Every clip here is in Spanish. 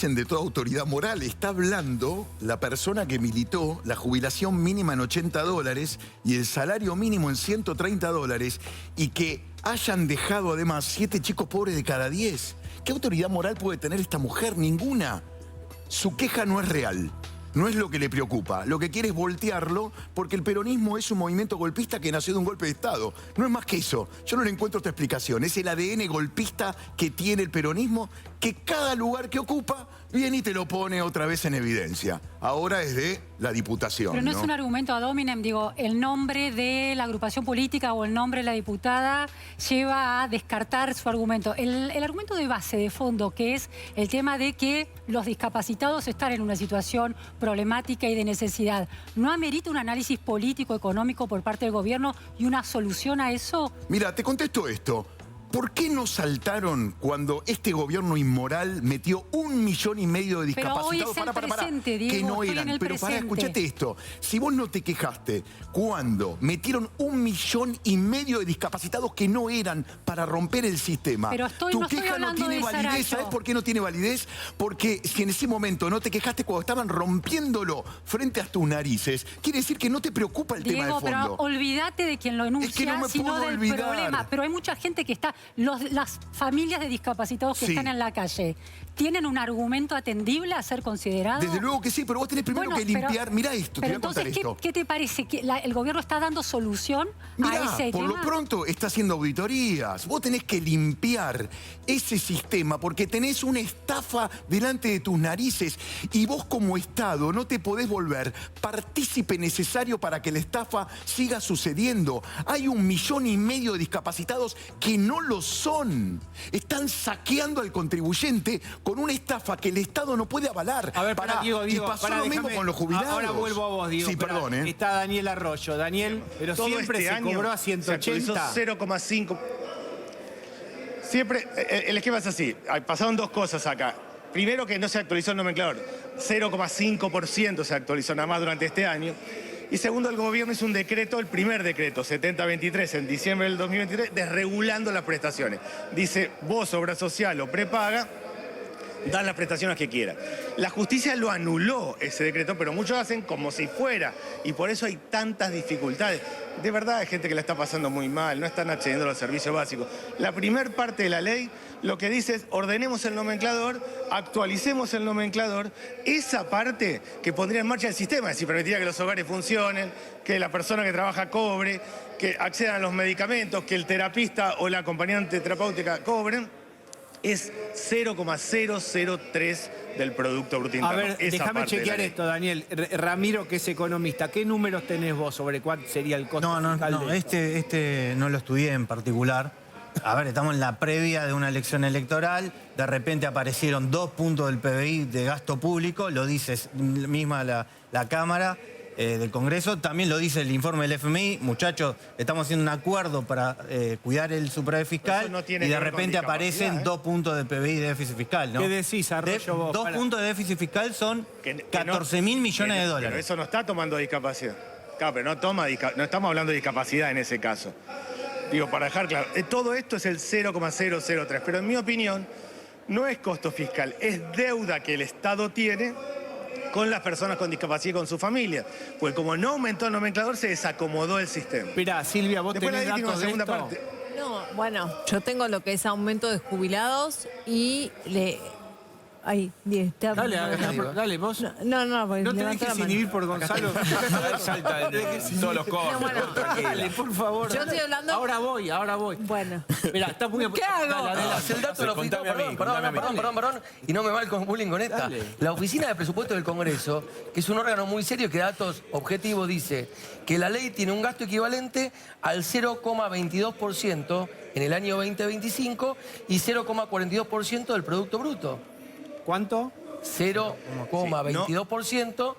carecen de toda autoridad moral. Está hablando la persona que militó la jubilación mínima en $80 y el salario mínimo en $130 y que hayan dejado además 7 chicos pobres de cada 10. ¿Qué autoridad moral puede tener esta mujer? Ninguna. Su queja no es real. No es lo que le preocupa. Lo que quiere es voltearlo porque el peronismo es un movimiento golpista que nació de un golpe de Estado. No es más que eso. Yo no le encuentro otra explicación. Es el ADN golpista que tiene el peronismo que cada lugar que ocupa viene y te lo pone otra vez en evidencia. Ahora es de la Diputación. Pero no es un argumento ad hominem, digo, el nombre de la agrupación política o el nombre de la diputada lleva a descartar su argumento. El argumento de base, de fondo, que es el tema de que los discapacitados están en una situación problemática y de necesidad, ¿no amerita un análisis político, económico por parte del gobierno y una solución a eso? Mira, te contesto esto. ¿Por qué no saltaron cuando este gobierno inmoral metió 1,5 millones de discapacitados? Pero hoy es el presente, Diego, que no estoy eran. en el Pero presente. escuchate esto. Si vos no te quejaste cuando metieron 1,5 millones de discapacitados que no eran para romper el sistema, pero tu queja no tiene validez. ¿Sabes por qué no tiene validez? Porque si en ese momento no te quejaste cuando estaban rompiéndolo frente a tus narices, quiere decir que no te preocupa el tema de fondo. Pero olvídate de quien lo enuncia, es que no me sino puedo del olvidar. problema. Pero hay mucha gente que está... las familias de discapacitados que están en la calle, ¿tienen un argumento atendible a ser considerado? Desde luego que sí, pero vos tenés primero que limpiar... Mirá esto, te voy a contar esto. ¿Qué te parece? ¿Que el gobierno está dando solución a ese tema? Por lo pronto está haciendo auditorías. Vos tenés que limpiar ese sistema porque tenés una estafa delante de tus narices y vos como Estado no te podés volver partícipe necesario para que la estafa siga sucediendo. Hay 1,5 millones de discapacitados que no lo son. Están saqueando al contribuyente con una estafa que el Estado no puede avalar. A ver, Diego, y pasó lo mismo con los jubilados. Ahora vuelvo a vos, Diego. Sí, perdón, Está Daniel Arroyo. Daniel, pero todo siempre este se año cobró a 180. 0,5. Siempre, el esquema es así. Pasaron dos cosas acá. Primero, que no se actualizó el nomenclador. 0,5% se actualizó nada más durante este año. Y segundo, el gobierno hizo un decreto, el primer decreto, 7023, en diciembre del 2023, desregulando las prestaciones. Dice, vos, obra social o prepaga, dan las prestaciones que quieran. La justicia lo anuló ese decreto, pero muchos hacen como si fuera. Y por eso hay tantas dificultades. De verdad hay gente que la está pasando muy mal, no están accediendo a los servicios básicos. La primer parte de la ley lo que dice es ordenemos el nomenclador, actualicemos el nomenclador. Esa parte que pondría en marcha el sistema, es decir, permitiría que los hogares funcionen, que la persona que trabaja cobre, que accedan a los medicamentos, que el terapista o la acompañante terapéutica cobren, es 0,003 del Producto Bruto Interno. A ver, déjame chequear esto, Daniel. Ramiro, que es economista, ¿qué números tenés vos sobre cuál sería el costo fiscal de esto? Este no lo estudié en particular. A ver, estamos en la previa de una elección electoral, de repente aparecieron 2 puntos del PBI de gasto público, lo dice misma la Cámara del Congreso, también lo dice el informe del FMI, muchachos, estamos haciendo un acuerdo para cuidar el superávit fiscal y de repente aparecen 2 puntos de PBI de déficit fiscal, ¿no? ¿Qué decís, Arroyo, vos? 2 puntos de déficit fiscal son 14.000 millones de dólares. Pero eso no está tomando discapacidad. Claro, pero no estamos hablando de discapacidad en ese caso. Digo, para dejar claro, todo esto es el 0,003, pero en mi opinión no es costo fiscal, es deuda que el Estado tiene con las personas con discapacidad y con su familia. Pues como no aumentó el nomenclador, se desacomodó el sistema. Mirá, Silvia, vos Después tenés datos de esto. parte. No, bueno, yo tengo lo que es aumento de jubilados y Ahí, está. Dale, vos. No, porque no te dejes inhibir por Gonzalo. Salta todos los cortes. Dale, por favor. Yo estoy hablando... Ahora voy. Bueno. Mirá, está muy... ¿Qué hago? El dato de la oficina... Perdón. Y no me va el bullying con esta. Dale. La Oficina de Presupuesto del Congreso, que es un órgano muy serio que da datos objetivos, dice que la ley tiene un gasto equivalente al 0,22% en el año 2025 y 0,42% del Producto Bruto. ¿Cuánto? 0,22%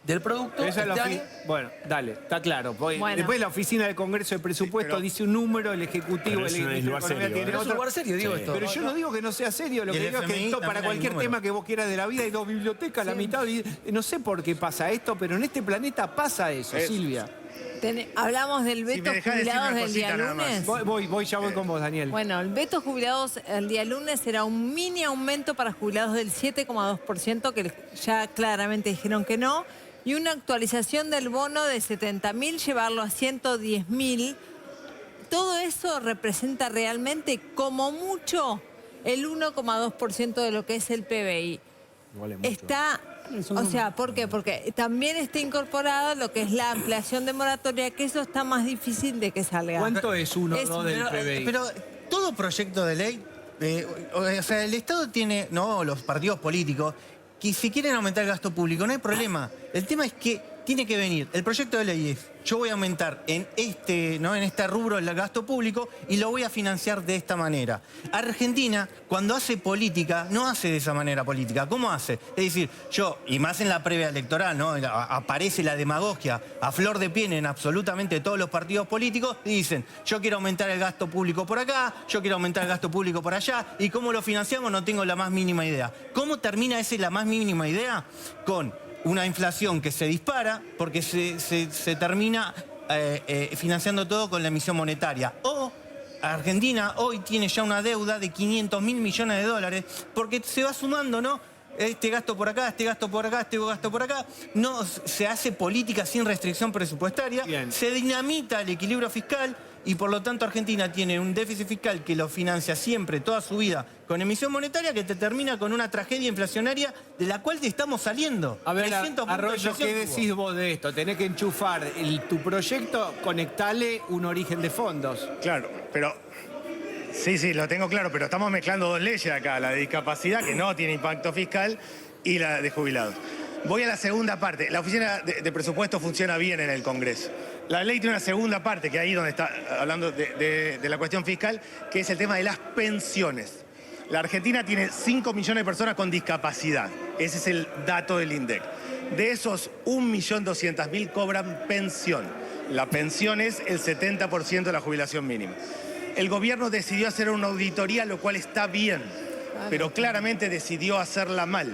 del producto. Esa es bueno, dale, está claro. Bueno. Después la Oficina del Congreso de Presupuesto dice un número, el Ejecutivo, el Ministerio de Economía tiene otro. Es un lugar serio, digo esto. Pero yo no digo que no sea serio, lo que digo es que esto, para cualquier tema que vos quieras de la vida hay 2 bibliotecas, la mitad. No sé por qué pasa esto, pero en este planeta pasa eso, Silvia. Hablamos del Si veto me dejás decir jubilados una del día cosita nada más. lunes. Ya voy con vos, Daniel. Bueno, el veto jubilados el día lunes será un mini aumento para jubilados del 7,2%, que ya claramente dijeron que no, y una actualización del bono de 70.000, llevarlo a 110.000. Todo eso representa realmente, como mucho, el 1,2% de lo que es el PBI. Está... O sea, ¿por qué? Porque también está incorporado lo que es la ampliación de moratoria, que eso está más difícil de que salga. ¿Cuánto es uno o dos del PBI? Pero todo proyecto de ley, o sea, el Estado tiene, no los partidos políticos, que si quieren aumentar el gasto público, no hay problema. El tema es que tiene que venir, el proyecto de ley es, yo voy a aumentar en este rubro el gasto público y lo voy a financiar de esta manera. Argentina, cuando hace política, no hace de esa manera política. ¿Cómo hace? Es decir, y más en la previa electoral, ¿no? Aparece la demagogia a flor de piel en absolutamente todos los partidos políticos y dicen, yo quiero aumentar el gasto público por acá, yo quiero aumentar el gasto público por allá, y cómo lo financiamos no tengo la más mínima idea. ¿Cómo termina la más mínima idea? Con una inflación que se dispara porque se termina financiando todo con la emisión monetaria. O Argentina hoy tiene ya una deuda de 500.000 millones de dólares porque se va sumando, ¿no? Este gasto por acá, este gasto por acá, este gasto por acá. No se hace política sin restricción presupuestaria. Bien. Se dinamita el equilibrio fiscal y por lo tanto Argentina tiene un déficit fiscal que lo financia siempre, toda su vida, con emisión monetaria, que te termina con una tragedia inflacionaria de la cual te estamos saliendo. A ver, 300 puntos de Arroyo, inflación ¿qué tuvo. decís vos de esto? Tenés que enchufar tu proyecto, conectale un origen de fondos. Claro, pero... Sí, lo tengo claro, pero estamos mezclando dos leyes acá, la de discapacidad, que no tiene impacto fiscal, y la de jubilados. Voy a la segunda parte. La oficina de presupuesto funciona bien en el Congreso. La ley tiene una segunda parte, que ahí donde está hablando de la cuestión fiscal, que es el tema de las pensiones. La Argentina tiene 5 millones de personas con discapacidad. Ese es el dato del INDEC. De esos, 1.200.000 cobran pensión. La pensión es el 70% de la jubilación mínima. El gobierno decidió hacer una auditoría, lo cual está bien, pero claramente decidió hacerla mal.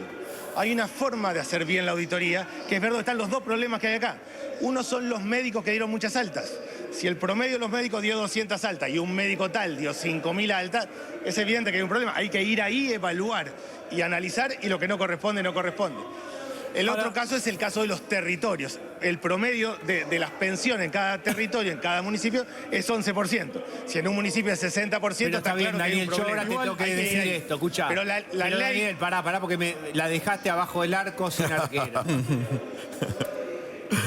Hay una forma de hacer bien la auditoría, que es ver dónde están los dos problemas que hay acá. Uno son los médicos que dieron muchas altas. Si el promedio de los médicos dio 200 altas y un médico tal dio 5.000 altas, es evidente que hay un problema. Hay que ir ahí, evaluar y analizar, y lo que no corresponde, no corresponde. El otro caso es el caso de los territorios. El promedio de las pensiones en cada territorio, en cada municipio, es 11%. Si en un municipio es 60%, Pero está bien, claro que hay Daniel, un yo problema. ahora te tengo que Hay decir ir ahí. esto, escuchá. Pero la ley... Daniel, pará, porque la dejaste abajo del arco sin arquero.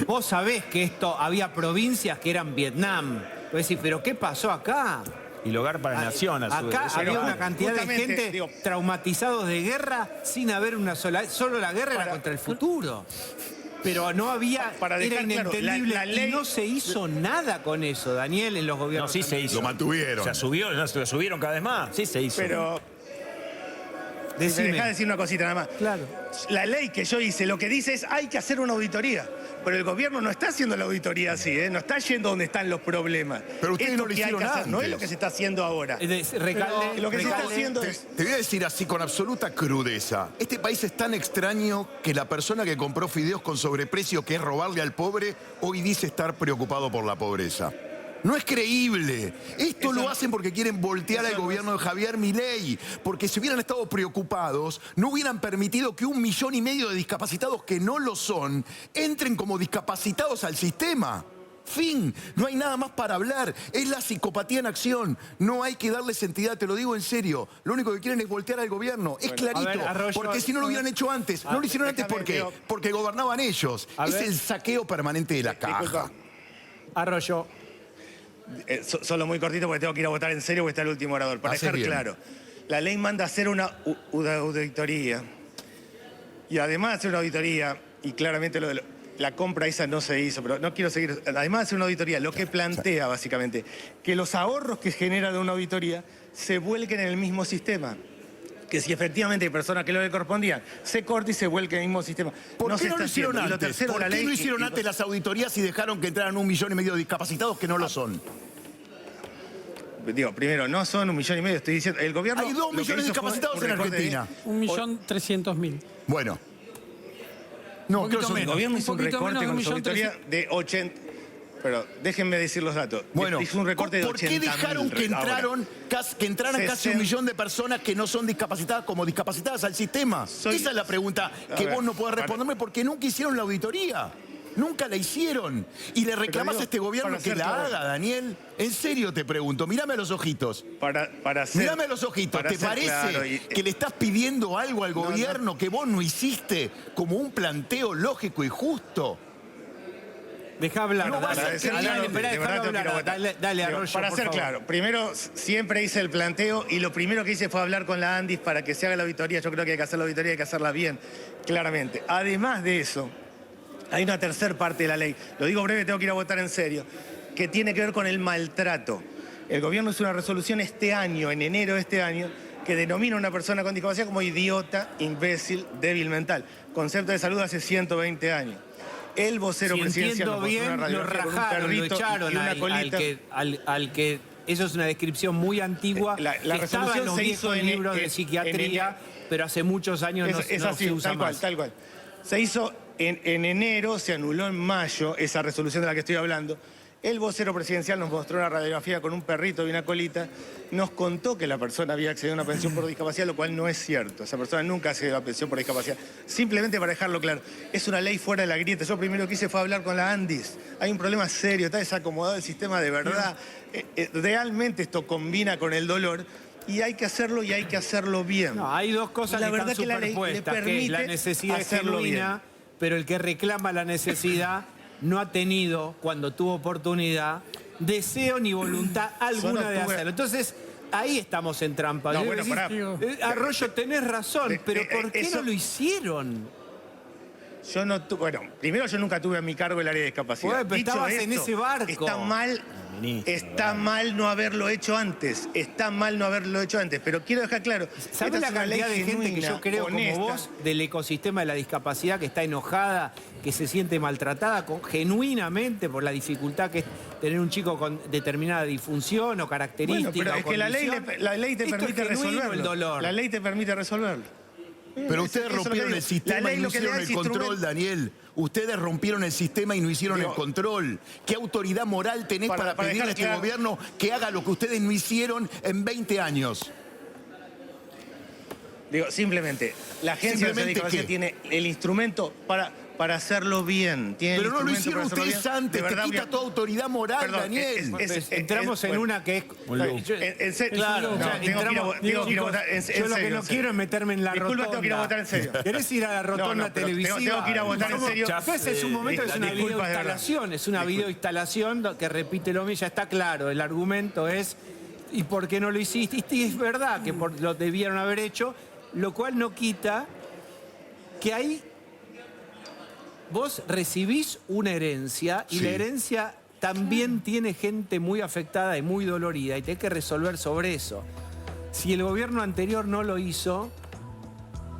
Vos sabés que había provincias que eran Vietnam. Vos decís, ¿pero qué pasó acá? Y el hogar para la nación, a su vez. Acá Eso había no. una cantidad de Justamente, gente digo, traumatizados de guerra sin haber una sola... Solo la guerra era contra el futuro. Pero no había... Para era dejar claro, inentendible. la ley- Y no se hizo nada con eso, Daniel, en los No, gobiernos. sí se hizo. Lo mantuvieron. Se subió, lo subieron cada vez más. Sí se hizo. Pero... Si me Decime. dejás decir una cosita nada más. Claro. La ley que yo hice lo que dice es hay que hacer una auditoría. Pero el gobierno no está haciendo la auditoría así, ¿eh? No está yendo donde están los problemas. Pero ustedes Esto no lo que hay que hicieron hacer, no es antes. lo que se está haciendo ahora. Recalde, Lo que se está recalde. haciendo es... Te voy a decir así con absoluta crudeza. Este país es tan extraño que la persona que compró fideos con sobreprecio, que es robarle al pobre, hoy dice estar preocupado por la pobreza. No es creíble. Esto lo hacen porque quieren voltear al gobierno de Javier Milei. Porque si hubieran estado preocupados, no hubieran permitido que 1,5 millones de discapacitados que no lo son entren como discapacitados al sistema. Fin. No hay nada más para hablar. Es la psicopatía en acción. No hay que darles entidad, te lo digo en serio. Lo único que quieren es voltear al gobierno. Es clarito. a ver, Arroyo, porque si no lo hubieran hecho antes. No lo hicieron antes déjame, porque, digo- porque gobernaban ellos. A Es ver. el saqueo permanente de la caja. Disculpa. Arroyo. Solo muy cortito porque tengo que ir a votar en serio porque está el último orador. Para Haces dejar bien. claro, la ley manda a hacer una auditoría. Y además de hacer una auditoría, y claramente lo de la compra esa no se hizo, pero no quiero seguir. Además de hacer una auditoría, lo que plantea básicamente, que los ahorros que genera de una auditoría se vuelquen en el mismo sistema. Que si efectivamente hay personas que lo le correspondían, se corte y se vuelque en el mismo sistema. ¿Por qué no lo está hicieron haciendo. Y lo antes? tercero de ¿Por la qué ley, no hicieron y- antes las auditorías y dejaron que entraran 1,5 millones de discapacitados que no lo son? Digo, primero, no son 1,5 millones, estoy diciendo, el gobierno... Hay 2 lo que millones de hizo fue discapacitados un en recorte de- Argentina. 1.300.000. Bueno. No, creo que son El gobierno hizo un poquito recorte menos con de su 1.300.000. auditoría de 80... pero déjenme decir los datos. Bueno, hizo un recorte de ¿por qué 80.000 dejaron que entraran casi 1 millón de personas que no son discapacitadas como discapacitadas al sistema? Esa es la pregunta que vos no podés responderme porque nunca hicieron la auditoría. Nunca la hicieron. Y le reclamás a este gobierno que la haga, Daniel. En serio te pregunto, mirame a los ojitos. Mirame a los ojitos. ¿Te parece que le estás pidiendo algo al gobierno que vos no hiciste como un planteo lógico y justo? Deja hablar, No, dale, Arroyo, para por ser favor. claro, primero siempre hice el planteo y lo primero que hice fue hablar con la ANDIS para que se haga la auditoría. Yo creo que hay que hacer la auditoría, hay que hacerla bien, claramente. Además de eso, hay una tercera parte de la ley, lo digo breve, tengo que ir a votar en serio, que tiene que ver con el maltrato. El gobierno hizo una resolución este año, en enero de este año, que denomina a una persona con discapacidad como idiota, imbécil, débil mental. Concepto de salud hace 120 años. El vocero presidencial entiendo bien, lo rajaron, lo echaron al que... Eso es una descripción muy antigua. La que estaba en resolución los se viejos hizo libros de psiquiatría, pero hace muchos años no se usa más. Tal cual. Se hizo en enero, se anuló en mayo esa resolución de la que estoy hablando. El vocero presidencial nos mostró una radiografía con un perrito y una colita. Nos contó que la persona había accedido a una pensión por discapacidad, lo cual no es cierto. Esa persona nunca accedió a la pensión por discapacidad. Simplemente para dejarlo claro, es una ley fuera de la grieta. Yo primero que hice fue hablar con la ANDIS. Hay un problema serio, está desacomodado el sistema de verdad. Realmente esto combina con el dolor. Y hay que hacerlo y hay que hacerlo bien. No, hay dos cosas la que verdad están que la ley le superpuestas, que es permite la necesidad hacerlo genuina, pero el que reclama la necesidad no ha tenido, cuando tuvo oportunidad, deseo ni voluntad alguna de hacerlo. Entonces, ahí estamos en trampa. No, bueno, pará. Arroyo, tenés razón, pero ¿por qué no lo hicieron? Yo no tuve, bueno, primero yo nunca tuve a mi cargo el área de discapacidad. Bueno, pero estabas en ese barco. Está mal no haberlo hecho antes. Está mal no haberlo hecho antes. Pero quiero dejar claro. ¿Sabes la cantidad de gente que yo creo honesta, como vos del ecosistema de la discapacidad que está enojada, que se siente maltratada genuinamente por la dificultad que es tener un chico con determinada disfunción o característica? Bueno, pero es que la ley te permite resolverlo. El dolor. La ley te permite resolverlo. Pero ustedes rompieron el sistema y no hicieron el control, Daniel. Ustedes rompieron el sistema y no hicieron el control. ¿Qué autoridad moral tenés para pedirle a este gobierno que haga lo que ustedes no hicieron en 20 años? Digo, simplemente, la Agencia de Discapacidad tiene el instrumento para hacerlo bien. Pero no lo hicieron ustedes antes, te quita toda autoridad moral, Daniel. Entramos en una que es... Claro, tengo que ir a votar en serio. Yo lo que no quiero es meterme en la rotonda. Disculpa, tengo que ir a votar en serio. ¿Querés ir a la rotonda televisiva? Tengo que ir a votar en serio. Es un momento, es una videoinstalación, es una videoinstalación que repite lo mismo, ya está claro, el argumento es ¿y por qué no lo hiciste? Y es verdad que lo debieron haber hecho, lo cual no quita que ahí vos recibís una herencia y la herencia también tiene gente muy afectada y muy dolorida y tenés que resolver sobre eso. Si el gobierno anterior no lo hizo...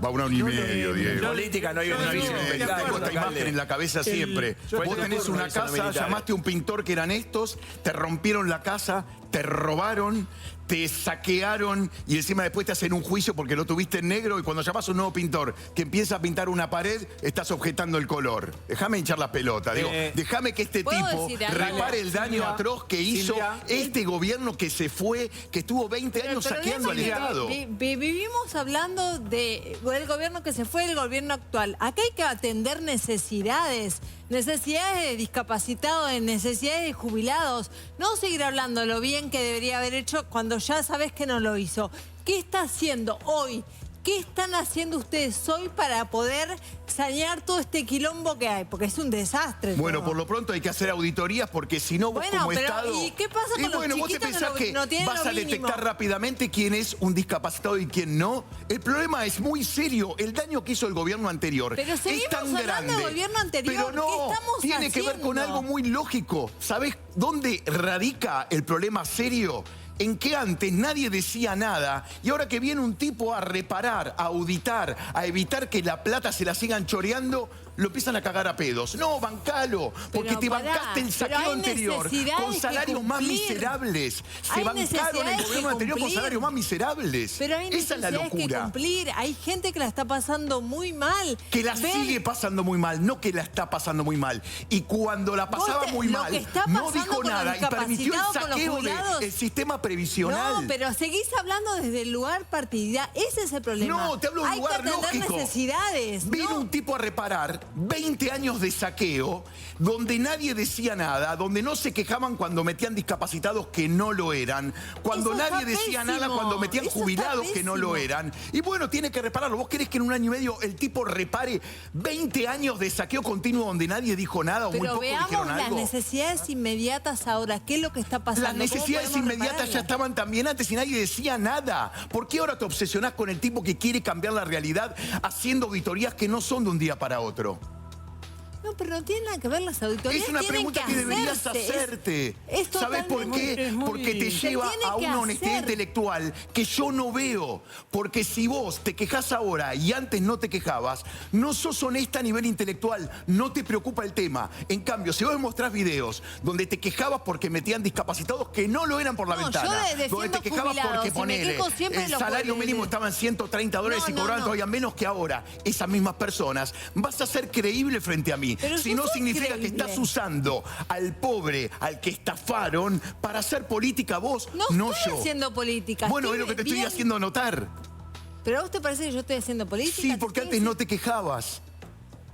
Va a 1 año y medio, Diego. Política no hay una Tengo esta imagen en la cabeza siempre. Vos tenés una casa, llamaste a un pintor que eran estos, te rompieron la casa, te robaron, te saquearon y encima después te hacen un juicio porque lo tuviste en negro y cuando llamás a un nuevo pintor que empieza a pintar una pared, estás objetando el color. Déjame hinchar la pelota. Digo, déjame que este tipo repare el daño atroz que hizo este gobierno que se fue, que estuvo 20 años saqueando al Estado. Vivimos hablando del gobierno que se fue, el gobierno actual. Acá hay que atender necesidades de discapacitados, necesidades de jubilados. No seguir hablando lo bien que debería haber hecho cuando ya sabes que no lo hizo. ¿Qué está haciendo hoy? ¿Qué están haciendo ustedes hoy para poder sanear todo este quilombo que hay? Porque es un desastre. Bueno, por lo pronto hay que hacer auditorías porque si no vos como Estado... ¿Y qué pasa con los vos te chiquitos pensás que no tienen vas a detectar rápidamente quién es un discapacitado y quién no? El problema es muy serio. El daño que hizo el gobierno anterior pero es tan grande. Del gobierno anterior. Pero no, ¿qué estamos tiene que ver con algo muy lógico. ¿Sabés dónde radica el problema serio? En que antes nadie decía nada y ahora que viene un tipo a reparar, a auditar, a evitar que la plata se la sigan choreando, lo empiezan a cagar a pedos. No, bancalo, porque Pero te pará, bancaste el pero saqueo hay anterior necesidades con que salarios más cumplir. miserables. Se Hay bancaron el necesidades gobierno que anterior con cumplir. salarios más miserables. Pero hay Esa es la necesidades que locura. cumplir. Hay gente que la está pasando muy mal. Que la Ver- sigue pasando muy mal, no que la está pasando muy mal. Y cuando la pasaba muy lo mal, que está no pasando dijo con los nada y permitió el discapacitados, con los saqueo jubilados. del sistema previsional. No, pero seguís hablando desde el lugar partidario. Ese es el problema. No, te hablo de un lugar Hay que atender lógico. necesidades. Vino ¿no? un tipo a reparar 20 años de saqueo, donde nadie decía nada, donde no se quejaban cuando metían discapacitados que no lo eran, cuando Eso nadie está decía pésimo. nada cuando metían Eso está jubilados que no lo pésimo. eran. Y bueno, tiene que repararlo. ¿Vos querés que en un año y medio el tipo repare 20 años de saqueo continuo donde nadie dijo nada o muy Pero poco veamos dijeron las algo? necesidades inmediatas ahora. ¿Qué es lo que está pasando? Las ¿Cómo necesidades podemos inmediatas ya repararlas? estaban también antes y nadie decía nada. ¿Por qué ahora te obsesionás con el tipo que quiere cambiar la realidad haciendo auditorías que no son de un día para otro? No, pero no tiene nada que ver las auditorías. Es una tienen pregunta que deberías hacerse. hacerte. Es ¿Sabes por totalmente- qué? es muy- Porque te Se lleva tiene a que una honestidad hacer. intelectual que yo no veo. Porque si vos te quejás ahora y antes no te quejabas, no sos honesta a nivel intelectual, no te preocupa el tema. En cambio, si vos me mostrás videos donde te quejabas porque metían discapacitados que no lo eran por la No, yo ventana, defiendo donde te quejabas jubilados, porque y me ponele, quejo siempre de el los salario jubilados. mínimo estaba en $130 y No, cobraban no. todavía menos que ahora, esas mismas personas, vas a ser creíble frente a mí. Pero Si yo no soy significa que creíble. estás usando al pobre, al que estafaron, para hacer política vos, No no estoy yo. haciendo política. Bueno, estoy es lo que te estoy bien. haciendo notar. ¿Pero a vos te parece que yo estoy haciendo política? Sí, Te porque estoy antes no te quejabas.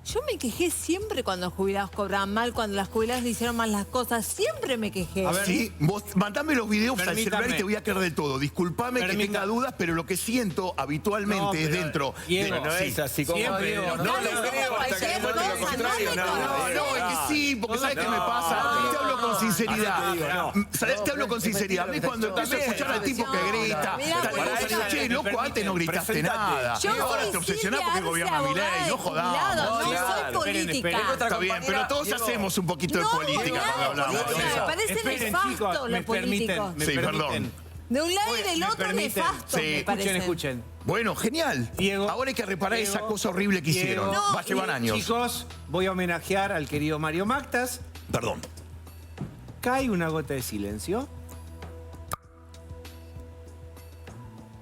Yo me quejé siempre cuando los jubilados cobraban mal, cuando las jubiladas le hicieron mal las cosas. Siempre me quejé. A ver, Sí, vos mandame los videos al Permítame. celular y te voy a creer de todo. Disculpame que Permítame. tenga dudas, pero lo que siento habitualmente No, es pero, dentro. Diego, de- No sí. es así como Siempre, Diego, no, no no, lo no, creo hasta que cualquier demuestre lo cosa, contrario. no, No, es que sí, porque ¿sabes qué me pasa? Te hablo con sinceridad. ¿Sabes? Te hablo con sinceridad. A mí cuando empiezo a escuchar al tipo que grita, Mirá, tal para cosa, ella, digo, che, loco, antes no gritaste presentate. nada. Yo Y ahora soy te obsesionás Silvia porque Arce, gobierna mi abogada ley, de no jubilados, jodamos. no Claro. soy Esperen, política. esperen. Está bien, pero todos Diego, hacemos un poquito de No, política nada cuando de hablamos. política, me parece Esperen, nefasto chicos, lo me político. permiten. Sí, perdón. De un lado y Me del otro permiten. nefasto, Sí. me parece. Escuchen. Bueno, genial. Diego, Ahora hay que reparar esa Diego, cosa horrible que hicieron. Diego, Va a llevar años. Chicos, voy a homenajear al querido Mario Mactas. Perdón. Cae una gota de silencio.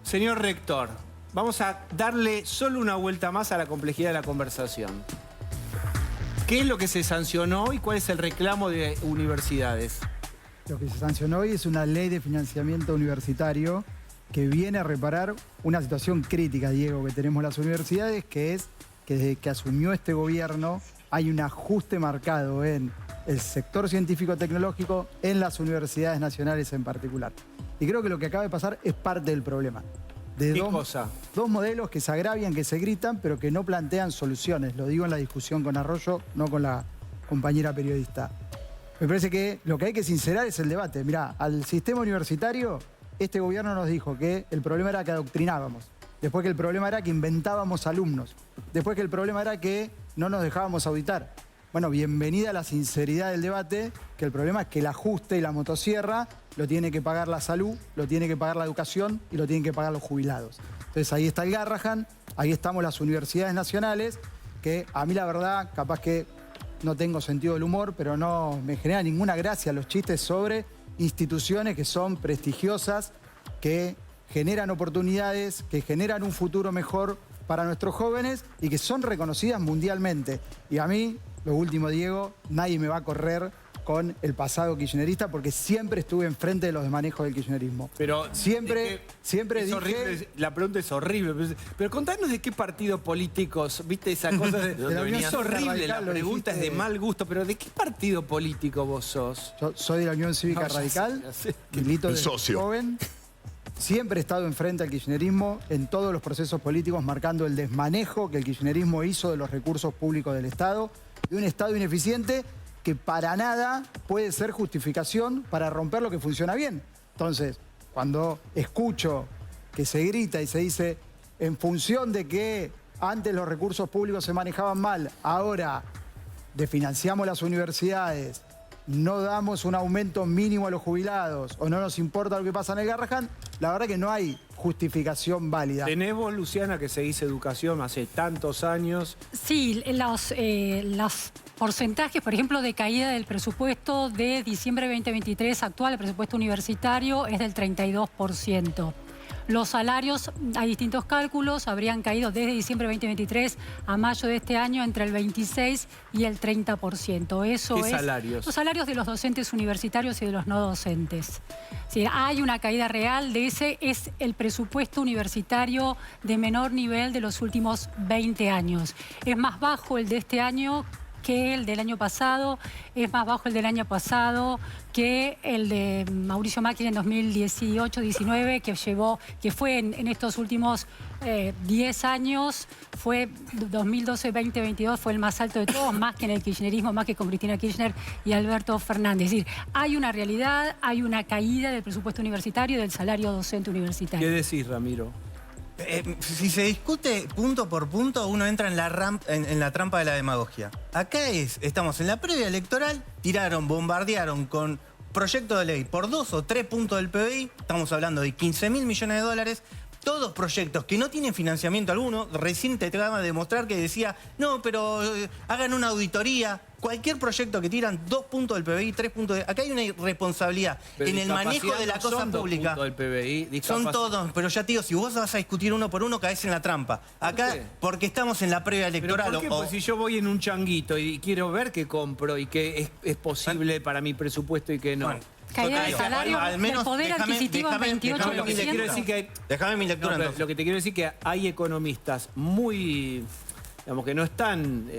Señor rector, vamos a darle solo una vuelta más a la complejidad de la conversación. ¿Qué es lo que se sancionó y cuál es el reclamo de universidades? Lo que se sancionó hoy es una ley de financiamiento universitario que viene a reparar una situación crítica, Diego, que tenemos las universidades, que es que desde que asumió este gobierno hay un ajuste marcado en el sector científico-tecnológico, en las universidades nacionales en particular. Y creo que lo que acaba de pasar es parte del problema. De ¿Qué cosa? Dos modelos que se agravian, que se gritan, pero que no plantean soluciones. Lo digo en la discusión con Arroyo, no con la compañera periodista. Me parece que lo que hay que sincerar es el debate. Mirá, al sistema universitario, este gobierno nos dijo que el problema era que adoctrinábamos. Después que el problema era que inventábamos alumnos. Después que el problema era que no nos dejábamos auditar. Bueno, bienvenida a la sinceridad del debate, que el problema es que el ajuste y la motosierra lo tiene que pagar la salud, lo tiene que pagar la educación y lo tienen que pagar los jubilados. Entonces ahí está el Garrahan, ahí estamos las universidades nacionales, que a mí la verdad, capaz que no tengo sentido del humor, pero no me genera ninguna gracia los chistes sobre instituciones que son prestigiosas, que generan oportunidades, que generan un futuro mejor para nuestros jóvenes y que son reconocidas mundialmente. Y a mí, lo último, Diego, nadie me va a correr con el pasado kirchnerista porque siempre estuve enfrente de los desmanejos del kirchnerismo. Pero siempre es dije... horrible, la pregunta es horrible. Pero contanos de qué partido políticos, viste esa cosa de la Unión es Cívica horrible, Radical, la lo pregunta es de dijiste. mal gusto, pero ¿de qué partido político vos sos? Yo soy de la Unión Cívica No, ya sé, Radical, ya sé. milito El desde socio. joven. Siempre he estado enfrente al kirchnerismo en todos los procesos políticos, marcando el desmanejo que el kirchnerismo hizo de los recursos públicos del Estado, de un Estado ineficiente que para nada puede ser justificación para romper lo que funciona bien. Entonces, cuando escucho que se grita y se dice, en función de que antes los recursos públicos se manejaban mal, ahora desfinanciamos las universidades, no damos un aumento mínimo a los jubilados o no nos importa lo que pasa en el Garrahan, la verdad que no hay justificación válida. Tenés vos, Luciana, que seguís educación hace tantos años. Sí, los porcentajes, por ejemplo, de caída del presupuesto de diciembre de 2023 actual, el presupuesto universitario, es del 32%. Los salarios, hay distintos cálculos, habrían caído desde diciembre de 2023 a mayo de este año entre el 26 y el 30%. Eso ¿Qué salarios? Los salarios de los docentes universitarios y de los no docentes. Sí, hay una caída real de ese, es el presupuesto universitario de menor nivel de los últimos 20 años. Es más bajo el de este año que el del año pasado, es más bajo el del año pasado que el de Mauricio Macri en 2018-19, que fue en estos últimos 10 años, fue 2012-2022, fue el más alto de todos, más que en el kirchnerismo, más que con Cristina Kirchner y Alberto Fernández. Es decir, hay una realidad, hay una caída del presupuesto universitario y del salario docente universitario. ¿Qué decís, Ramiro? Si se discute punto por punto, uno entra en la trampa de la demagogia. Acá estamos en la previa electoral, bombardearon con proyecto de ley por 2 o 3 puntos del PBI, estamos hablando de 15.000 millones de dólares, todos proyectos que no tienen financiamiento alguno. Recién te acaba de demostrar que decía, no, pero hagan una auditoría. Cualquier proyecto que tiran 2 puntos del PBI, 3 puntos de... Acá hay una irresponsabilidad Pero en el manejo de la cosa pública. Del PBI, son todos, pero ya te digo, si vos vas a discutir uno por uno, caes en la trampa. Acá, porque estamos en la previa electoral. ¿Pero por qué? Pues si yo voy en un changuito y quiero ver qué compro y qué es posible para mi presupuesto y qué no. Bueno, Caída del salario, al menos del poder adquisitivo en 28%. Lo que te quiero decir que déjame mi lectura. no, lo que te quiero decir que hay economistas muy, digamos, que no están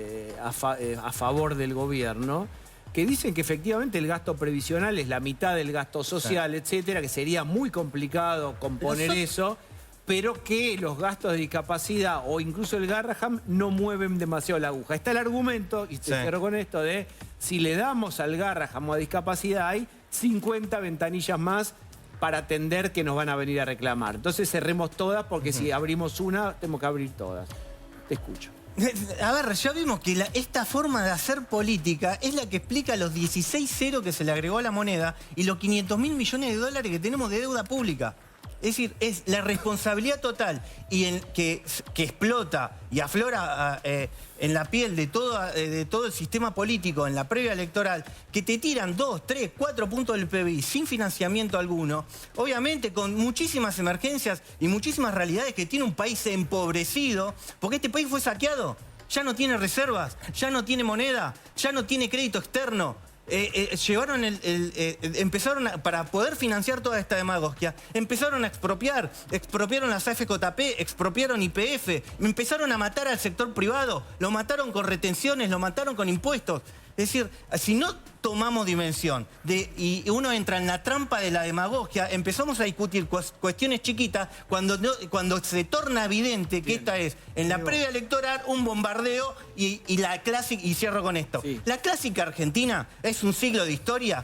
a favor del gobierno, que dicen que efectivamente el gasto previsional es la mitad del gasto social, etcétera, que sería muy complicado componer eso, pero que los gastos de discapacidad o incluso el Garrahan no mueven demasiado la aguja. Está el argumento, y te cierro con esto, de si le damos al Garrahan o a discapacidad, hay 50 ventanillas más para atender que nos van a venir a reclamar. Entonces cerremos todas, porque si abrimos una, tenemos que abrir todas. Te escucho. A ver, ya vimos que esta forma de hacer política es la que explica los 16 ceros que se le agregó a la moneda y los 500.000 millones de dólares que tenemos de deuda pública. Es decir, es la responsabilidad total y que explota y aflora en la piel de todo el sistema político en la previa electoral, que te tiran 2, 3, 4 puntos del PBI sin financiamiento alguno, obviamente con muchísimas emergencias y muchísimas realidades que tiene un país empobrecido, porque este país fue saqueado, ya no tiene reservas, ya no tiene moneda, ya no tiene crédito externo. Empezaron para poder financiar toda esta demagogia, empezaron a expropiaron las AFJP, expropiaron YPF, empezaron a matar al sector privado, lo mataron con retenciones, lo mataron con impuestos. Es decir, si no tomamos dimensión y uno entra en la trampa de la demagogia, empezamos a discutir cuestiones chiquitas cuando se torna evidente que esta es, en la previa electoral, un bombardeo y la clásica, y cierro con esto. Sí. La clásica argentina es un siglo de historia,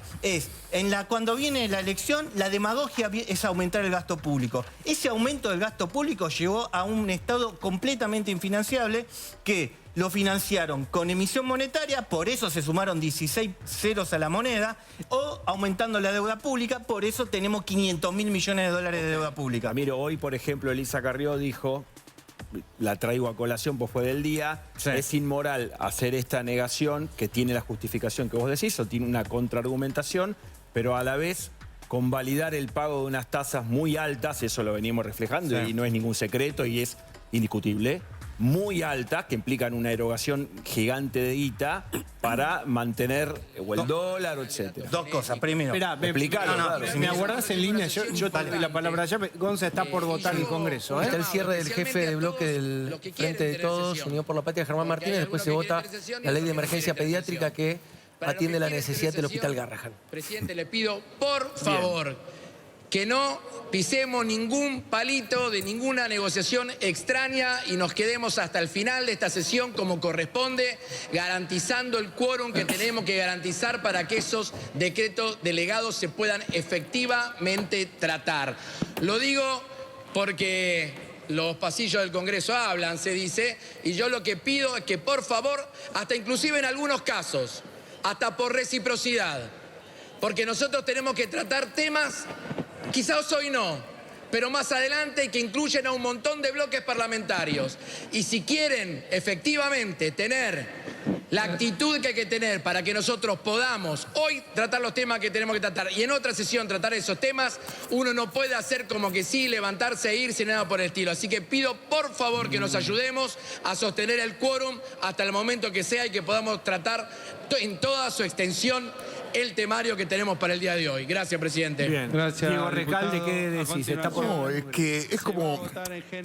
cuando viene la elección, la demagogia es aumentar el gasto público. Ese aumento del gasto público llevó a un estado completamente infinanciable que lo financiaron con emisión monetaria, por eso se sumaron 16 ceros a la moneda, o aumentando la deuda pública, por eso tenemos 500.000 millones de dólares de deuda pública. Miro, hoy, por ejemplo, Elisa Carrió dijo, la traigo a colación, pues fue del día, es inmoral hacer esta negación que tiene la justificación que vos decís, o tiene una contraargumentación, pero a la vez convalidar el pago de unas tasas muy altas, eso lo venimos reflejando y no es ningún secreto y es indiscutible, muy altas, que implican una erogación gigante de guita para mantener el dólar, etc. Dos cosas. Primero, me aguardás en línea, yo te doy la palabra ya. Gonza está por votar en el Congreso. Está el cierre del jefe de bloque del Frente de Todos, Unión por la Patria, Germán Martínez. Después se vota la ley de emergencia pediátrica que atiende la necesidad del Hospital Garrahan. Presidente, le pido, por favor, que no pisemos ningún palito de ninguna negociación extraña y nos quedemos hasta el final de esta sesión como corresponde, garantizando el quórum que tenemos que garantizar para que esos decretos delegados se puedan efectivamente tratar. Lo digo porque los pasillos del Congreso hablan, se dice, y yo lo que pido es que por favor, hasta inclusive en algunos casos, hasta por reciprocidad. Porque nosotros tenemos que tratar temas, quizás hoy no, pero más adelante, que incluyen a un montón de bloques parlamentarios. Y si quieren efectivamente tener la actitud que hay que tener para que nosotros podamos hoy tratar los temas que tenemos que tratar y en otra sesión tratar esos temas, uno no puede hacer como que sí, levantarse e irse, nada por el estilo. Así que pido por favor que nos ayudemos a sostener el quórum hasta el momento que sea y que podamos tratar en toda su extensión el temario que tenemos para el día de hoy. Gracias, presidente. Bien. Gracias, Diego Recalde, diputado. ¿qué A decís? Está por... No, es que es como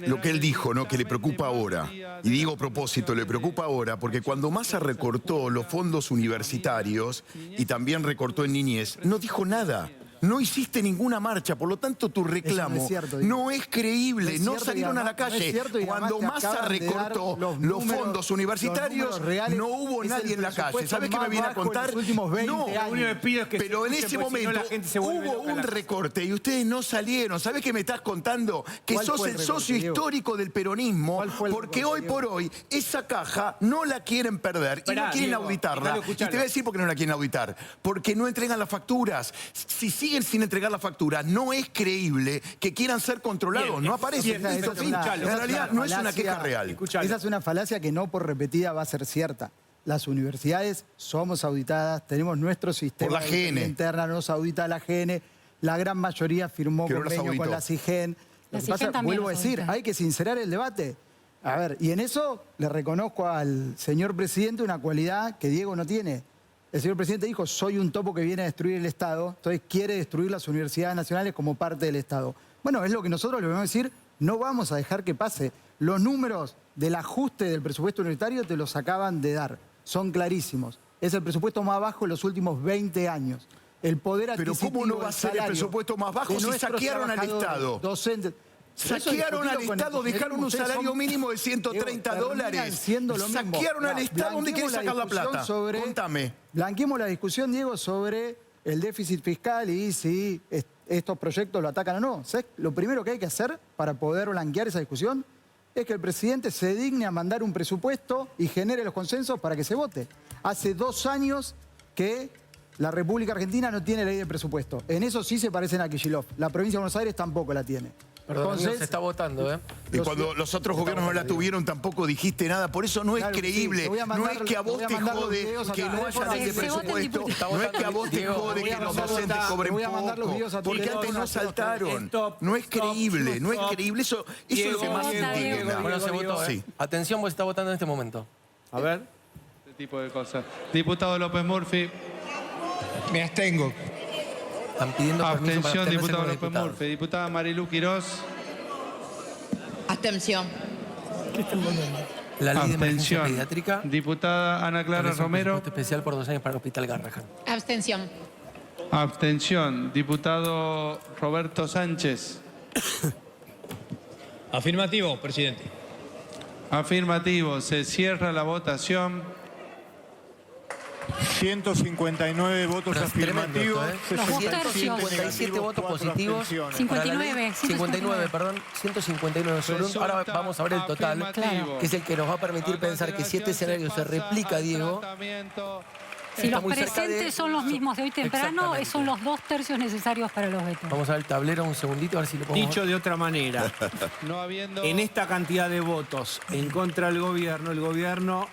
lo que él dijo, ¿no? Que le preocupa ahora. Y digo a propósito, le preocupa ahora porque cuando Massa recortó los fondos universitarios y también recortó en niñez, no dijo nada. No hiciste ninguna marcha, por lo tanto tu reclamo Eso no es cierto, Diego. no es creíble, No no es cierto, salieron a la y además- no calle. es cierto, y además Cuando te Massa acaban de dar recortó los los números- fondos universitarios, los números reales, no hubo es nadie el en la calle. presupuesto ¿Sabes qué me más viene a bajo en contar? los últimos 20 No, años. Lo único que pido es que pero en se ese escuchen, porque si no momento la gente se vuelve hubo loca en un la- recorte y ustedes no salieron. ¿Sabés qué me estás contando? Que ¿Cuál sos fue el el recorte, socio Diego? histórico del peronismo, ¿Cuál fue el porque recorte, hoy por Diego? hoy esa caja no la quieren perder y Esperá, no quieren Diego, auditarla. déjalo Y te escucharlo. voy a decir por qué no la quieren auditar. Porque no entregan las facturas. Si siguen sin entregar las facturas, no es creíble que quieran ser controlados. Bien, no aparece. bien, Listo, eso fin. escuchalo. En realidad no es una queja real. Escuchalo. Esa es una falacia que no por repetida va a ser cierta. Las universidades somos auditadas, tenemos nuestro sistema Por la de GN. auditoría interna, nos audita la GN, la gran mayoría firmó Que no las convenio con auditó. la CIGEN. La Lo que CIGEN pasa, también vuelvo a los decir, audita. hay que sincerar el debate. A ver, y en eso le reconozco al señor presidente una cualidad que Diego no tiene. El señor presidente dijo, soy un topo que viene a destruir el Estado, entonces quiere destruir las universidades nacionales como parte del Estado. Bueno, es lo que nosotros le vamos a decir, no vamos a dejar que pase. Los números del ajuste del presupuesto universitario te los acaban de dar, son clarísimos. Es el presupuesto más bajo en los últimos 20 años. El poder Pero adquisitivo, ¿cómo no va a ser el salario presupuesto más bajo de si nuestros saquearon al trabajadores, Estado? Docentes. Saquearon al Estado, dejaron un salario mínimo de 130 dólares. Saquearon al Estado, ¿dónde quieren sacar la plata? Contame. Blanqueemos la discusión, Diego, sobre el déficit fiscal y si estos proyectos lo atacan o no. ¿Sabes? Lo primero que hay que hacer para poder blanquear esa discusión es que el presidente se digne a mandar un presupuesto y genere los consensos para que se vote. Hace 2 años que la República Argentina no tiene ley de presupuesto. En eso sí se parecen a Kicillof. La provincia de Buenos Aires tampoco la tiene. Perdón, amigo, se está votando, ¿eh? Y cuando los otros gobiernos no la tuvieron, tampoco dijiste nada. Por eso no es Claro que sí. creíble. Te voy a No mandar- es que a te vos voy a te mandar los jode videos a que tu no haya teléfono. ley de Se voten presupuesto. diputados. No es que a vos te Diego, jode voy que a los mandar- docentes te cobren voy a mandar los videos a poco. tu Porque teléfono. antes no saltaron. Stop, No es stop, creíble, no es stop. creíble. Eso es lo que más Diego, indigna. Diego, Bueno, se votó, ¿eh? Sí. Atención, porque está votando en este momento. A ver. Este tipo de cosas. Diputado López Murphy. Me abstengo. Están pidiendo permiso para Abstención, abstenerse diputado como López diputados. Murphy. Diputada Marilú Quirós. Abstención. La ley de emergencia Abstención. pediátrica. Diputada Ana Clara establece un Romero. presupuesto especial por 2 años para el Hospital Garrahan. Abstención. Abstención. Diputado Roberto Sánchez. Afirmativo, presidente. Afirmativo. Se cierra la votación. 159 votos Pero es tremendo afirmativos, esto, ¿eh? Los dos tercios. 57 votos positivos. 59, 59, perdón. 159 sobre un. Ahora vamos a ver el total, Afirmativo. que es el que nos va a permitir pensar que si este escenario se replica, Diego, Si está los muy cerca de- presentes son los mismos de hoy temprano, Exactamente. son los 2 tercios necesarios para los vetos. Vamos a ver el tablero un segundito, a ver si lo podemos Dicho de otra manera, No habiendo. en esta cantidad de votos en contra del gobierno, el gobierno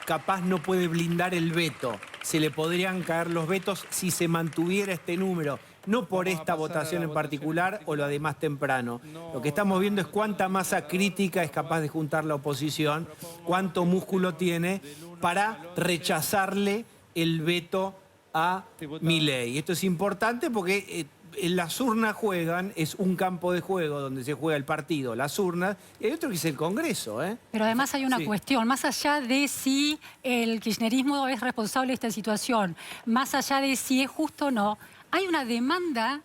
capaz no puede blindar el veto. Se le podrían caer los vetos si se mantuviera este número. No por Vamos a esta pasar a votación la en votación particular o lo de más temprano. Lo que estamos viendo es cuánta masa crítica es capaz de juntar la oposición, cuánto músculo tiene para rechazarle el veto a Milei. Esto es importante porque en las urnas juegan, es un campo de juego donde se juega el partido, las urnas, y hay otro que es el Congreso, ¿eh? Pero además hay una Sí. cuestión, más allá de si el kirchnerismo es responsable de esta situación, más allá de si es justo o no, hay una demanda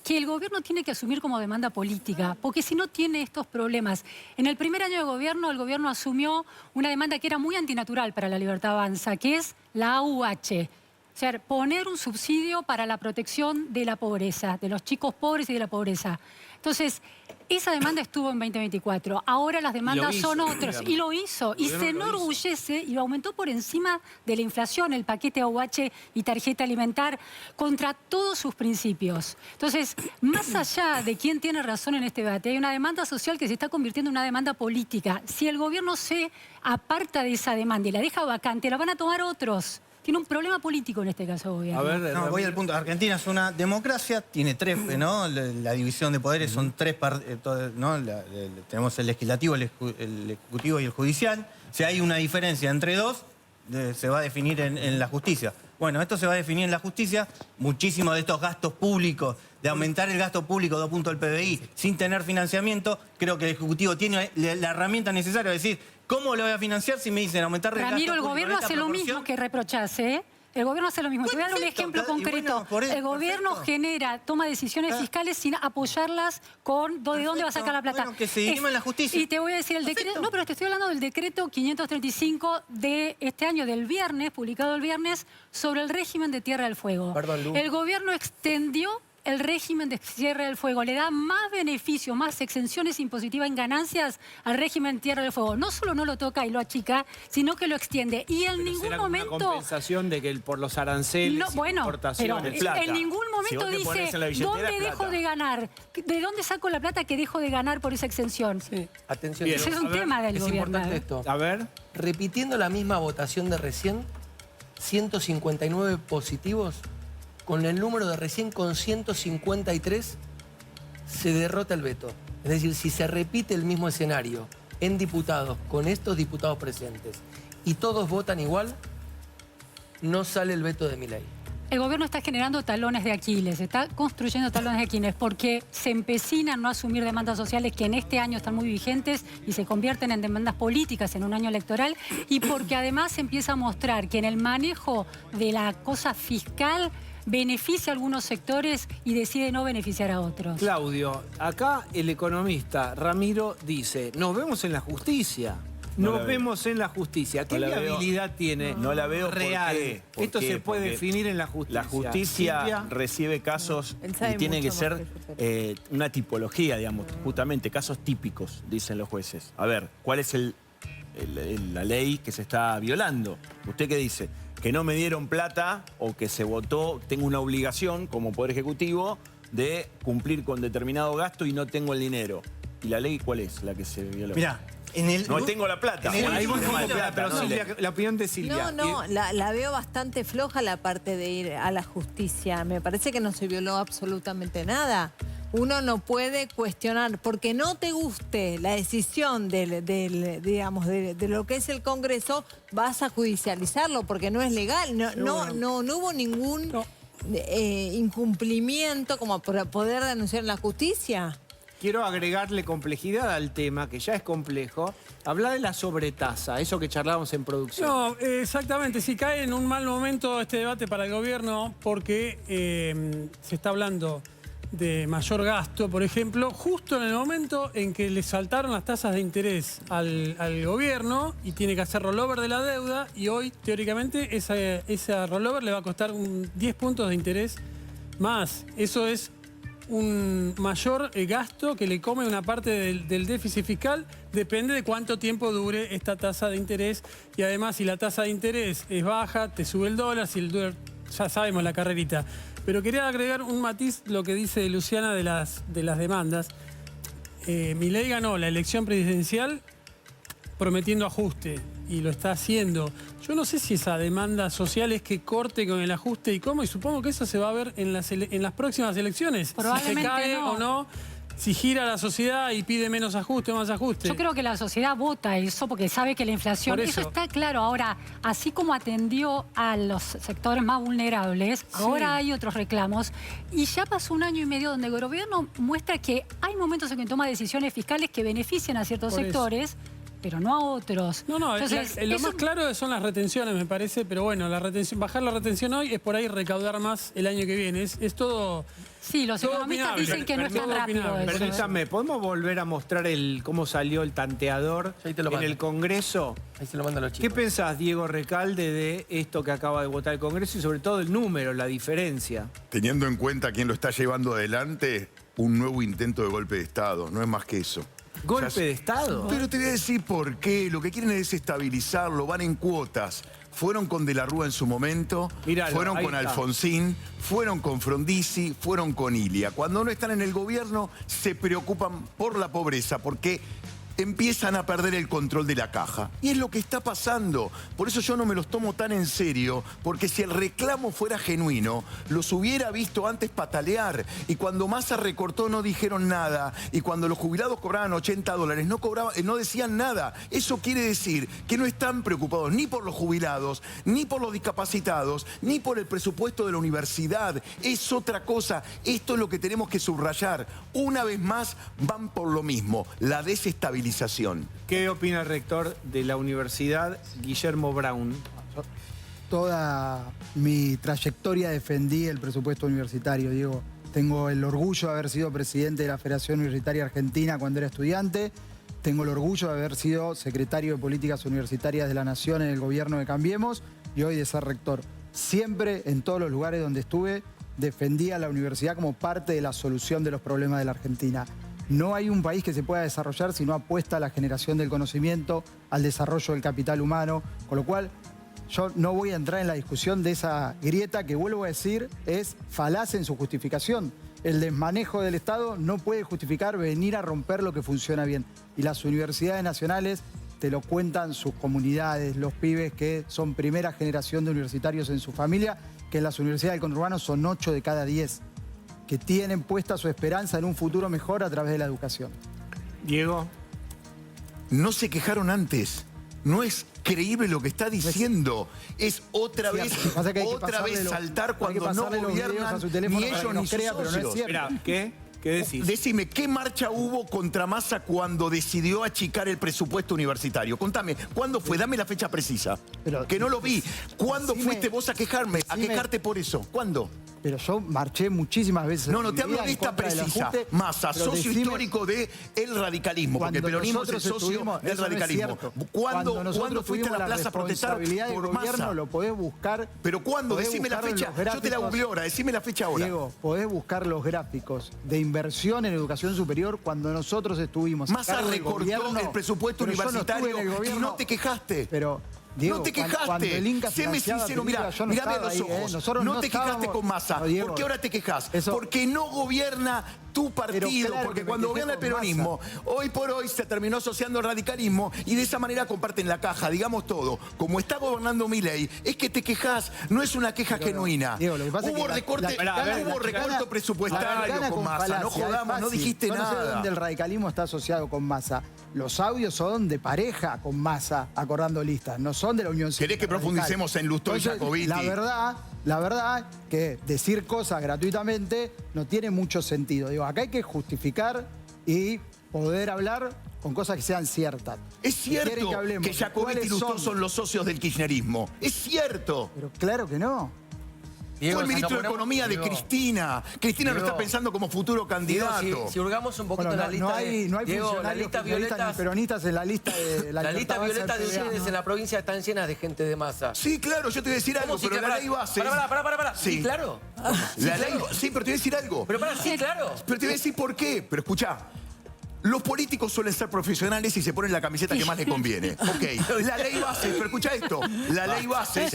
que el gobierno tiene que asumir como demanda política, porque si no tiene estos problemas. En el primer año de gobierno, el gobierno asumió una demanda que era muy antinatural para la Libertad Avanza, que es la AUH. O sea, poner un subsidio para la protección de la pobreza, de los chicos pobres y de la pobreza. Entonces, esa demanda estuvo en 2024. Ahora las demandas son otras. Y lo hizo. Y se enorgullece y lo aumentó por encima de la inflación, el paquete AUH y tarjeta alimentar, contra todos sus principios. Entonces, más allá de quién tiene razón en este debate, hay una demanda social que se está convirtiendo en una demanda política. Si el gobierno se aparta de esa demanda y la deja vacante, la van a tomar otros. Tiene un problema político en este caso, gobierno. A ver, no, voy al punto. Argentina es una democracia, tiene tres, ¿no? La división de poderes son tres, ¿no? Tenemos el legislativo, el ejecutivo y el judicial. Si hay una diferencia entre dos, se va a definir en la justicia. Bueno, esto se va a definir en la justicia. Muchísimos de estos gastos públicos, de aumentar el gasto público 2 puntos del PBI sin tener financiamiento, creo que el ejecutivo tiene la herramienta necesaria de decir, ¿cómo lo voy a financiar si me dicen aumentar el gasto público? Ramiro, el gobierno hace lo mismo que reprochás, ¿eh? El gobierno hace lo mismo. Te voy a dar un ejemplo concreto. El gobierno toma decisiones fiscales sin apoyarlas con de dónde va a sacar la plata. Bueno, que se dirima en la justicia. Y te voy a decir el decreto. No, pero te estoy hablando del decreto 535 de este año, del viernes, publicado el viernes, sobre el régimen de Tierra del Fuego. Perdón, Lu. El gobierno extendió el régimen de Tierra del Fuego, le da más beneficios, más exenciones impositivas en ganancias al régimen Tierra del Fuego. No solo no lo toca y lo achica, sino que lo extiende. Y en ningún momento... Una compensación de que por los aranceles, no, bueno, importaciones... pero plata. en ningún momento dice, ¿dónde dejo de ganar? ¿De dónde saco la plata que dejo de ganar por esa exención? Sí. Atención. Ese es un tema del gobierno. Es importante esto. A ver. Repitiendo la misma votación de recién, 159 positivos, con el número de recién con 153, se derrota el veto. Es decir, si se repite el mismo escenario en diputados, con estos diputados presentes, y todos votan igual, no sale el veto de Milei. El gobierno está generando talones de Aquiles, está construyendo talones de Aquiles porque se empecina en no asumir demandas sociales que en este año están muy vigentes y se convierten en demandas políticas en un año electoral, y porque además se empieza a mostrar que en el manejo de la cosa fiscal beneficia a algunos sectores y decide no beneficiar a otros. Claudio, acá el economista Ramiro dice, nos vemos en la justicia. Nos vemos en la justicia. ¿Qué viabilidad tiene? No la veo real. Esto se puede definir en la justicia. La justicia recibe casos y tiene que ser una tipología, digamos, justamente casos típicos, dicen los jueces. A ver, ¿cuál es la ley que se está violando? ¿Usted qué dice? Que no me dieron plata o que se votó, tengo una obligación como Poder Ejecutivo de cumplir con determinado gasto y no tengo el dinero. ¿Y la ley cuál es la que se violó? Mirá, no tengo la plata. Ahí voy con plata, pero Silvia, la opinión de Silvia. No, la veo bastante floja la parte de ir a la justicia. Me parece que no se violó absolutamente nada. Uno no puede cuestionar, porque no te guste la decisión digamos, de lo que es el Congreso, vas a judicializarlo, porque no es legal. No hubo ningún incumplimiento como para poder denunciar en la justicia. Quiero agregarle complejidad al tema, que ya es complejo. Habla de la sobretasa, eso que charlábamos en producción. No, exactamente. Si cae en un mal momento este debate para el gobierno, porque se está hablando de mayor gasto, por ejemplo, justo en el momento en que le saltaron las tasas de interés al gobierno y tiene que hacer rollover de la deuda, y hoy, teóricamente, esa rollover le va a costar 10 puntos de interés más. Eso es un mayor gasto que le come una parte del déficit fiscal. Depende de cuánto tiempo dure esta tasa de interés, y además si la tasa de interés es baja, te sube el dólar, si el dólar, ya sabemos la carrerita. Pero quería agregar un matiz lo que dice Luciana de las demandas. Milei ganó la elección presidencial prometiendo ajuste, y lo está haciendo. Yo no sé si esa demanda social es que corte con el ajuste y cómo, y supongo que eso se va a ver en las próximas elecciones. Probablemente si se cae no. o no, si gira la sociedad y pide menos ajuste o más ajuste. Yo creo que la sociedad vota eso porque sabe que la inflación... Eso está claro. Ahora, así como atendió a los sectores más vulnerables, ahora hay otros reclamos. Y ya pasó 1 año y medio donde el gobierno muestra que hay momentos en que toma decisiones fiscales que benefician a ciertos sectores pero no a otros. No, Entonces, lo eso- más claro son las retenciones, me parece, pero bueno, bajar la retención hoy es por ahí recaudar más el año que viene. Es todo. Sí, los todo economistas opinable. dicen que no es tan Todo rápido opinable. eso. Permítame, ¿podemos volver a mostrar cómo salió el tanteador Ahí te lo en mando. el Congreso? Ahí se lo mandan los ¿Qué chicos. pensás, Diego Recalde, de esto que acaba de votar el Congreso y sobre todo el número, la diferencia? Teniendo en cuenta quién lo está llevando adelante, un nuevo intento de golpe de Estado, no es más que eso. ¿Golpe O sea, de Estado? Pero te voy a decir por qué. Lo que quieren es desestabilizarlo, van en cuotas. Fueron con De la Rúa en su momento, Míralo, fueron ahí con está. Alfonsín, fueron con Frondizi, fueron con Ilia. Cuando no están en el gobierno, se preocupan por la pobreza, porque empiezan a perder el control de la caja. Y es lo que está pasando. Por eso yo no me los tomo tan en serio, porque si el reclamo fuera genuino, los hubiera visto antes patalear. Y cuando Massa recortó no dijeron nada. Y cuando los jubilados cobraban $80, no decían nada. Eso quiere decir que no están preocupados ni por los jubilados, ni por los discapacitados, ni por el presupuesto de la universidad. Es otra cosa. Esto es lo que tenemos que subrayar. Una vez más van por lo mismo, la desestabilización. ¿Qué opina el rector de la Universidad, Guillermo Brown? Toda mi trayectoria defendí el presupuesto universitario, Diego. Tengo el orgullo de haber sido presidente de la Federación Universitaria Argentina cuando era estudiante. Tengo el orgullo de haber sido secretario de Políticas Universitarias de la Nación en el gobierno de Cambiemos y hoy de ser rector. Siempre, en todos los lugares donde estuve, defendí a la universidad como parte de la solución de los problemas de la Argentina. No hay un país que se pueda desarrollar si no apuesta a la generación del conocimiento, al desarrollo del capital humano, con lo cual yo no voy a entrar en la discusión de esa grieta que, vuelvo a decir, es falaz en su justificación. El desmanejo del Estado no puede justificar venir a romper lo que funciona bien. Y las universidades nacionales te lo cuentan sus comunidades, los pibes que son primera generación de universitarios en su familia, que en las universidades del conurbano son 8 de cada 10. Que tienen puesta su esperanza en un futuro mejor a través de la educación. Diego. No se quejaron antes. No es creíble lo que está diciendo. Es otra Sí, vez, lo que pasa es que hay que otra vez pasarle saltar hay que cuando no pasarle los videos gobiernan a su teléfono ni para que ellos nos ni sus crea, pero no es socios. cierto. Espera, ¿qué decís? Decime, ¿qué marcha hubo contra Massa cuando decidió achicar el presupuesto universitario? Contame, ¿cuándo fue? Dame la fecha precisa. Pero, que no lo vi. ¿Cuándo decime- fuiste vos a quejarte por eso? ¿Cuándo? Pero yo marché muchísimas veces. No, en te mi hablo vida de en esta contra del precisa. ajuste, Massa, pero socio decime, histórico del radicalismo, porque el cuando peronismo es el nosotros socio estuvimos- del eso no es radicalismo. cierto. ¿Cuándo nosotros fuiste a la tuvimos plaza a protestar responsabilidad del por gobierno, Massa? lo podés buscar. ¿Pero cuándo? podés Decime la buscar en fecha. los Yo te la gráficos. googleo ahora, decime la fecha ahora. Diego, podés buscar los gráficos de inversión en educación superior cuando nosotros estuvimos. a Massa cargo del recortó gobierno, el presupuesto pero yo no universitario estuve en el y gobierno, no te quejaste. Pero, Diego, no te cuando quejaste. el Inca Séme financiaba sincero, mira, películas, yo no mirame a estaba los ahí, ojos. Nosotros no te quejaste estábamos- con Massa. No, Diego, ¿Por qué ahora te quejas? eso- Porque no gobierna tu partido. claro Porque que me cuando quejé gobierna el con peronismo, hoy por hoy se terminó asociando al radicalismo y de esa manera comparten la caja, digamos todo. Como está gobernando Milei, es que te quejas, no es una queja genuina. Diego, lo que pasa es hubo que la- recorte, la chicana- hubo la recorte chicana- presupuestario la chicana con Massa. No falacia, jodamos, es no fácil. dijiste Yo no sé nada. dónde el radicalismo está asociado con Massa. Los audios son de pareja con Massa, acordando listas, no son de la Unión Cívica ¿Querés que Radical. profundicemos en Lustó y Entonces, Jacobiti? la verdad que decir cosas gratuitamente no tiene mucho sentido. Digo, acá hay que justificar y poder hablar con cosas que sean ciertas. Es Si quieren cierto hablemos que de Jacobiti y cuáles Lustó son los socios del kirchnerismo. Es cierto. Pero claro que no. Diego, Fue el si ministro nos de ponemos- Economía de Diego, Cristina. Cristina lo Diego, está pensando como futuro Diego, candidato. si hurgamos un poquito Bueno, en la lista no hay Diego, la funcionarios lista kirchneristas ni violetas, peronistas en la lista de la lista libertad violeta de base del ustedes PBA. en la provincia están llenas de gente de masa. Sí, claro, yo te voy a decir algo, ¿Cómo sí, pero que- la ley base... Pará. Sí. Sí, claro. La ley, sí, pero te voy a decir algo. Pero para, sí, claro. Pero te voy a decir por qué. Pero escuchá. Los políticos suelen ser profesionales y se ponen la camiseta que más les conviene. Ok. La ley base, pero escucha esto. La ley base.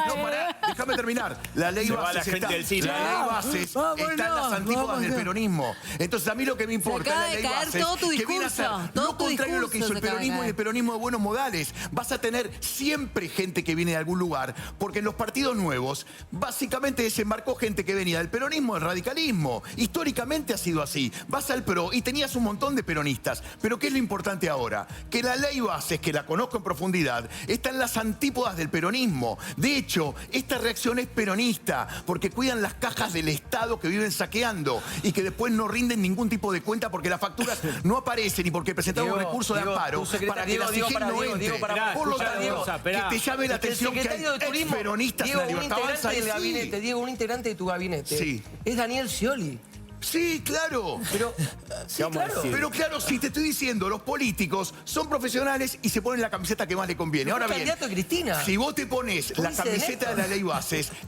No, pará, déjame terminar. La ley Se va base la gente del cine. La ley base está en las antípodas del peronismo. Entonces, a mí lo que me importa acaba es la de ley caer base. todo tu Que viene a ser discurso, todo lo tu contrario a lo que hizo discurso el se acaba de peronismo y caer. el peronismo de buenos modales. Vas a tener siempre gente que viene de algún lugar, porque en los partidos nuevos, básicamente desembarcó gente que venía del peronismo, del radicalismo. Históricamente ha sido así. Vas al PRO y tenías un montón de peronistas. Pero ¿qué es lo importante ahora? Que la ley base, que la conozco en profundidad, está en las antípodas del peronismo. De hecho, esta esta reacción es peronista, porque cuidan las cajas del Estado que viven saqueando y que después no rinden ningún tipo de cuenta porque las facturas no aparecen y porque presentaron un recurso de amparo para que la CIGEL no entre. Por lo tanto, que te llame la atención que hay ex-peronistas en la Libertad Avanza. Diego, un integrante de tu gabinete es Daniel Scioli. Sí, claro. Pero claro, sí, te estoy diciendo, los políticos son profesionales y se ponen la camiseta que más le conviene. Ahora bien, candidato de Cristina. Si vos te pones la camiseta de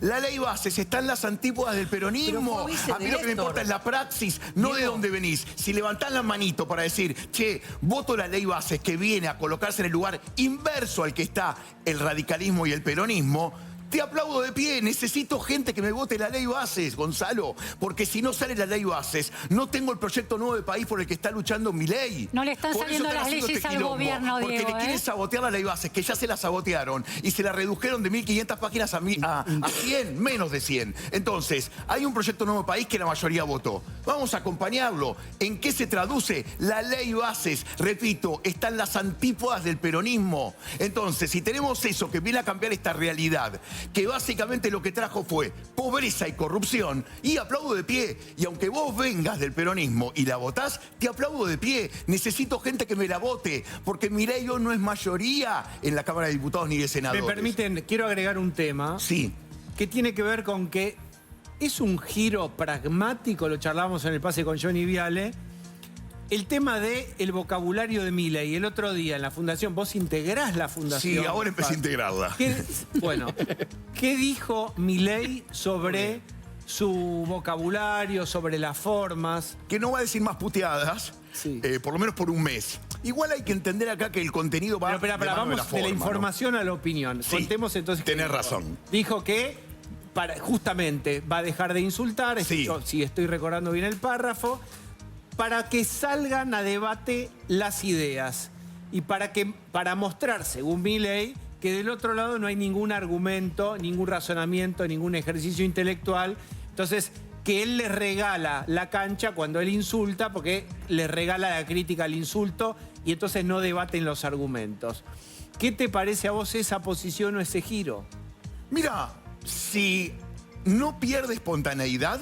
la ley bases está en las antípodas del peronismo. A mí lo que me importa es la praxis, no de dónde venís. Si levantás la manito para decir, che, voto la ley bases que viene a colocarse en el lugar inverso al que está el radicalismo y el peronismo, te aplaudo de pie, necesito gente que me vote la ley bases, Gonzalo, porque si no sale la ley bases, no tengo el proyecto nuevo de país por el que está luchando Milei. No le están saliendo las leyes al gobierno, Diego. Porque le quieren sabotear la ley bases, que ya se la sabotearon y se la redujeron de 1.500 páginas a 100, menos de 100. Entonces, hay un proyecto nuevo de país que la mayoría votó. Vamos a acompañarlo. ¿En qué se traduce? La ley bases, repito, está en las antípodas del peronismo. Entonces, si tenemos eso que viene a cambiar esta realidad, que básicamente lo que trajo fue pobreza y corrupción, y aplaudo de pie. Y aunque vos vengas del peronismo y la votás, te aplaudo de pie. Necesito gente que me la vote, porque Milei no es mayoría en la Cámara de Diputados ni de Senadores. Me permiten, quiero agregar un tema. Sí. Que tiene que ver con que es un giro pragmático, lo charlamos en el pase con Johnny Viale, el tema del vocabulario de Milei. El otro día en la fundación, vos integrás la fundación. Sí, ahora empecé a integrarla. ¿Qué dijo Milei sobre su vocabulario, sobre las formas? Que no va a decir más puteadas, por lo menos por un mes. Igual hay que entender acá que el contenido va Pero vamos de la información a la opinión. Sí, contemos entonces. Tenés razón. Dijo que justamente va a dejar de insultar, si estoy recordando bien el párrafo, para que salgan a debate las ideas y para mostrar, según Milei, que del otro lado no hay ningún argumento, ningún razonamiento, ningún ejercicio intelectual. Entonces, que él les regala la cancha cuando él insulta, porque les regala la crítica al insulto y entonces no debaten los argumentos. ¿Qué te parece a vos esa posición o ese giro? Mira, si no pierde espontaneidad,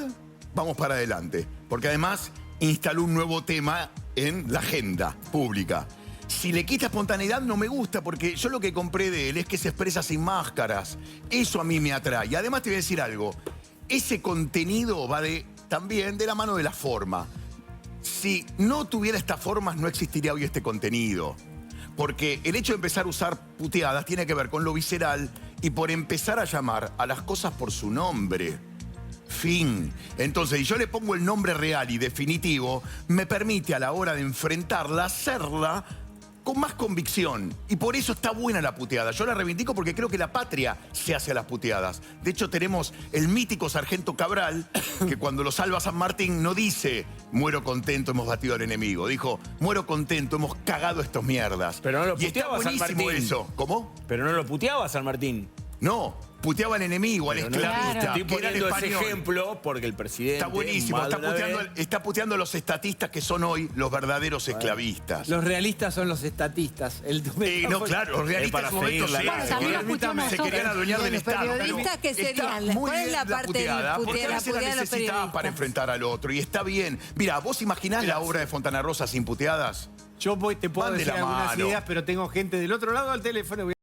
vamos para adelante. Porque además instaló un nuevo tema en la agenda pública. Si le quita espontaneidad no me gusta, porque yo lo que compré de él es que se expresa sin máscaras. Eso a mí me atrae. Y además te voy a decir algo. Ese contenido va también de la mano de la forma. Si no tuviera estas formas no existiría hoy este contenido. Porque el hecho de empezar a usar puteadas tiene que ver con lo visceral y por empezar a llamar a las cosas por su nombre. Fin. Entonces, si yo le pongo el nombre real y definitivo, me permite a la hora de enfrentarla, hacerla con más convicción. Y por eso está buena la puteada. Yo la reivindico porque creo que la patria se hace a las puteadas. De hecho, tenemos el mítico sargento Cabral, que cuando lo salva San Martín no dice muero contento, hemos batido al enemigo. Dijo, muero contento, hemos cagado estos mierdas. Pero no lo y está puteaba San buenísimo Martín. eso. ¿Cómo? Pero no lo puteaba San Martín. No, puteaba al enemigo, al esclavista. Estoy poniendo ese ejemplo porque el presidente... Está buenísimo, está puteando a los estatistas que son hoy los verdaderos esclavistas. Los realistas son los estatistas. No, claro, los realistas en su momento se querían adueñar del Estado. ¿Periodistas qué serían? ¿Cuál es la parte de la porque a veces la necesitaba para enfrentar al otro. Y está bien. Mira, ¿vos imaginás la obra de Fontana Rosa sin puteadas? Yo te puedo decir algunas ideas, pero tengo gente del otro lado del teléfono.